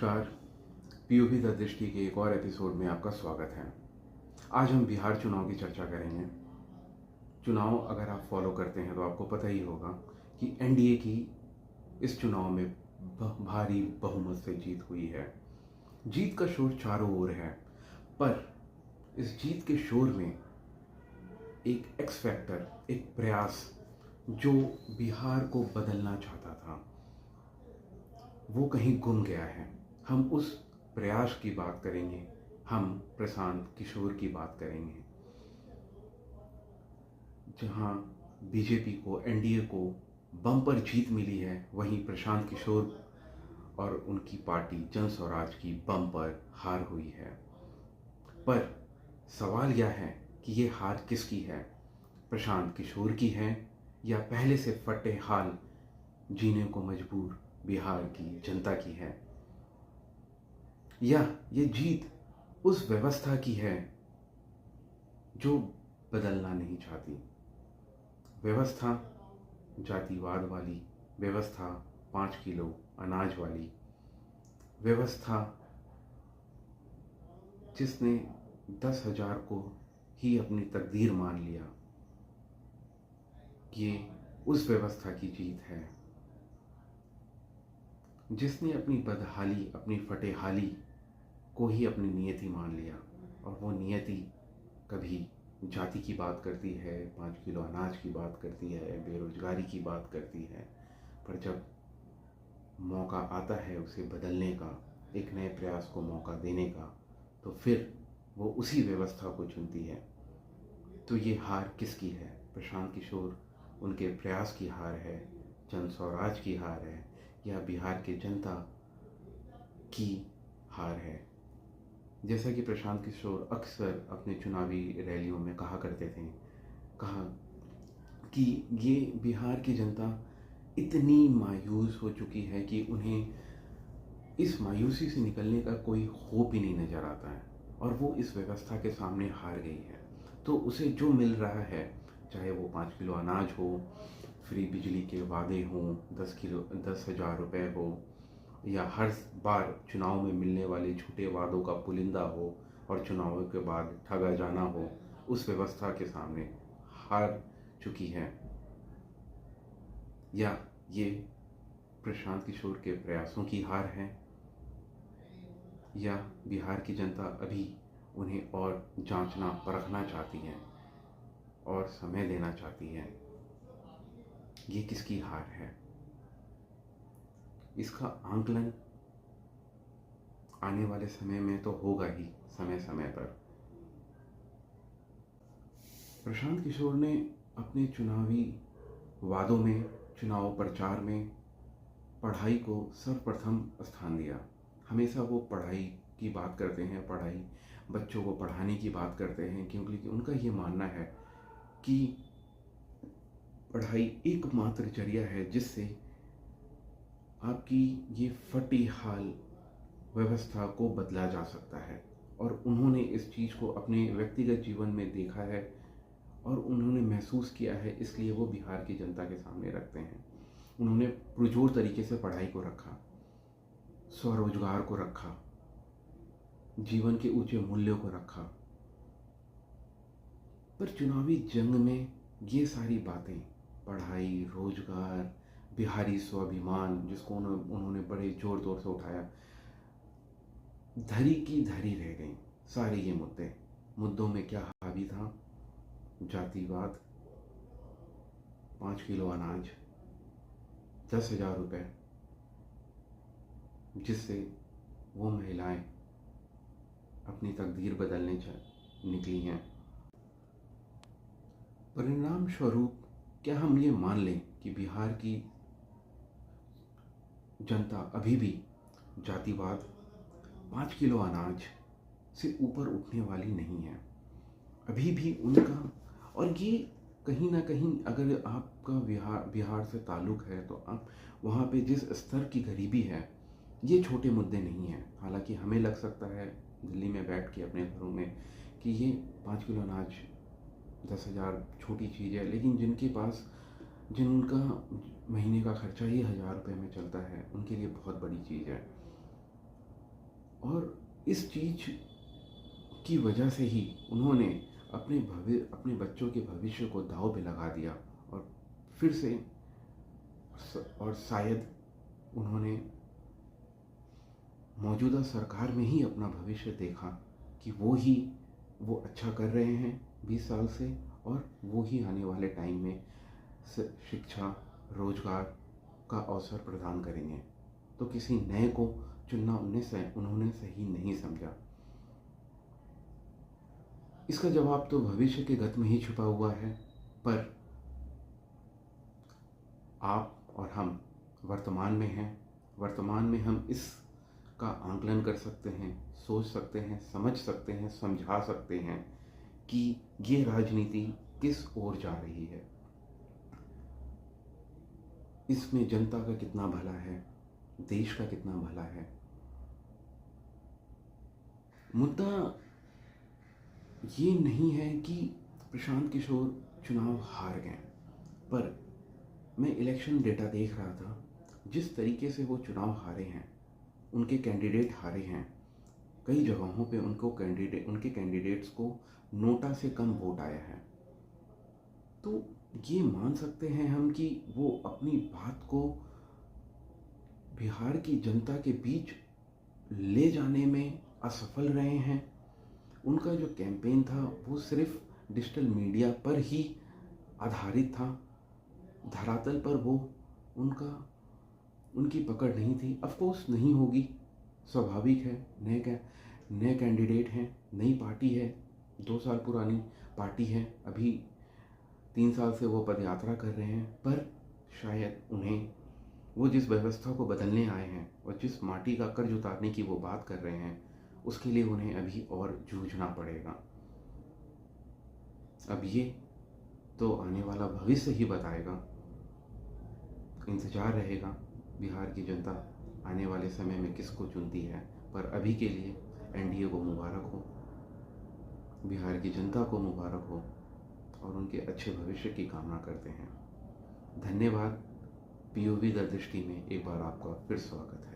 नमस्कार। POV the दृष्टि के एक और एपिसोड में आपका स्वागत है। आज हम बिहार चुनाव की चर्चा करेंगे। चुनाव अगर आप फॉलो करते हैं तो आपको पता ही होगा कि एनडीए की इस चुनाव में भारी बहुमत से जीत हुई है। जीत का शोर चारों ओर है, पर इस जीत के शोर में एक एक्स फैक्टर, एक प्रयास जो बिहार को बदलना चाहता था, वो कहीं गुम गया है। हम उस प्रयास की बात करेंगे, हम प्रशांत किशोर की बात करेंगे। जहां बीजेपी को, एनडीए को बम्पर जीत मिली है, वहीं प्रशांत किशोर और उनकी पार्टी जन स्वराज की बम्पर हार हुई है। पर सवाल यह है कि ये हार किसकी है? प्रशांत किशोर की है या पहले से फटे हाल जीने को मजबूर बिहार की जनता की है? या ये जीत उस व्यवस्था की है जो बदलना नहीं चाहती? व्यवस्था जातिवाद वाली, व्यवस्था 5 किलो अनाज वाली, व्यवस्था जिसने 10,000 को ही अपनी तकदीर मान लिया, ये उस व्यवस्था की जीत है जिसने अपनी बदहाली, अपनी फटेहाली को ही अपनी नियति मान लिया। और वो नियति कभी जाति की बात करती है, 5 किलो अनाज की बात करती है, बेरोजगारी की बात करती है, पर जब मौका आता है उसे बदलने का, एक नए प्रयास को मौका देने का, तो फिर वो उसी व्यवस्था को चुनती है। तो ये हार किसकी है? प्रशांत किशोर उनके प्रयास की हार है, जन स्वराज की हार है, या बिहार की जनता की हार है? जैसा कि प्रशांत किशोर अक्सर अपने चुनावी रैलियों में कहा करते थे, कहा कि ये बिहार की जनता इतनी मायूस हो चुकी है कि उन्हें इस मायूसी से निकलने का कोई होप ही नहीं नज़र आता है, और वो इस व्यवस्था के सामने हार गई है। तो उसे जो मिल रहा है, चाहे वो 5 किलो अनाज हो, फ्री बिजली के वादे हों, 10,000 रुपये हो, या हर बार चुनाव में मिलने वाले झूठे वादों का पुलिंदा हो और चुनावों के बाद ठगा जाना हो, उस व्यवस्था के सामने हार चुकी है। या ये प्रशांत किशोर के प्रयासों की हार है, या बिहार की जनता अभी उन्हें और जांचना, परखना चाहती है और समय देना चाहती है? ये किसकी हार है? इसका आंकलन आने वाले समय में तो होगा ही, समय समय पर। प्रशांत किशोर ने अपने चुनावी वादों में, चुनाव प्रचार में पढ़ाई को सर्वप्रथम स्थान दिया। हमेशा वो पढ़ाई की बात करते हैं, पढ़ाई, बच्चों को पढ़ाने की बात करते हैं, क्योंकि उनका ये मानना है कि पढ़ाई एकमात्र जरिया है जिससे आपकी ये फटी हाल व्यवस्था को बदला जा सकता है। और उन्होंने इस चीज़ को अपने व्यक्तिगत जीवन में देखा है और उन्होंने महसूस किया है, इसलिए वो बिहार की जनता के सामने रखते हैं। उन्होंने पुरजोर तरीके से पढ़ाई को रखा, स्वरोजगार को रखा, जीवन के ऊंचे मूल्यों को रखा। पर चुनावी जंग में ये सारी बातें, पढ़ाई, रोजगार, बिहारी स्वाभिमान, जिसको उन्होंने बड़े जोर तोर से उठाया, धरी की धरी रह गई। सारे ये मुद्दों में क्या हावी था? जातिवाद, 5 किलो अनाज, 10,000 रुपये, जिससे वो महिलाएं अपनी तकदीर बदलने निकली हैं। परिणाम स्वरूप क्या हम ये मान लें कि बिहार की जनता अभी भी जातिवाद, 5 किलो अनाज से ऊपर उठने वाली नहीं है? अभी भी उनका, और ये कहीं ना कहीं अगर आपका बिहार से ताल्लुक़ है तो आप वहाँ पे जिस स्तर की गरीबी है, ये छोटे मुद्दे नहीं हैं। हालांकि हमें लग सकता है दिल्ली में बैठ के अपने घरों में कि ये 5 किलो अनाज, 10,000 छोटी चीज़ है, लेकिन जिनका महीने का खर्चा ही 1,000 रुपये में चलता है, उनके लिए बहुत बड़ी चीज़ है। और इस चीज़ की वजह से ही उन्होंने अपने बच्चों के भविष्य को दांव पे लगा दिया और फिर से और शायद उन्होंने मौजूदा सरकार में ही अपना भविष्य देखा कि वो अच्छा कर रहे हैं 20 साल से और वो ही आने वाले टाइम में शिक्षा रोजगार का अवसर प्रदान करेंगे। तो किसी नए को चुनना उन्होंने सही नहीं समझा। इसका जवाब तो भविष्य के गत में ही छुपा हुआ है, पर आप और हम वर्तमान में हैं। वर्तमान में हम इसका आंकलन कर सकते हैं, सोच सकते हैं, समझ सकते हैं, समझा सकते हैं कि ये राजनीति किस ओर जा रही है, इसमें जनता का कितना भला है, देश का कितना भला है। मुद्दा ये नहीं है कि प्रशांत किशोर चुनाव हार गए, पर मैं इलेक्शन डेटा देख रहा था, जिस तरीके से वो चुनाव हारे हैं, उनके कैंडिडेट हारे हैं, कई जगहों पे उनके कैंडिडेट्स को नोटा से कम वोट आया है। तो ये मान सकते हैं हम कि वो अपनी बात को बिहार की जनता के बीच ले जाने में असफल रहे हैं। उनका जो कैंपेन था वो सिर्फ डिजिटल मीडिया पर ही आधारित था, धरातल पर वो उनकी पकड़ नहीं थी। ऑफ कोर्स नहीं होगी, स्वाभाविक है, नए कैंडिडेट हैं, नई पार्टी है, 2 साल पुरानी पार्टी है, अभी 3 साल से वो पदयात्रा कर रहे हैं, पर शायद उन्हें वो जिस व्यवस्था को बदलने आए हैं और जिस माटी का कर्ज उतारने की वो बात कर रहे हैं, उसके लिए उन्हें अभी और जूझना पड़ेगा। अब ये तो आने वाला भविष्य ही बताएगा। इंतजार रहेगा बिहार की जनता आने वाले समय में किसको चुनती है, पर अभी के लिए एनडीए को मुबारक हो, बिहार की जनता को मुबारक हो और उनके अच्छे भविष्य की कामना करते हैं। धन्यवाद। पीओवी द दृष्टि में एक बार आपका फिर स्वागत है।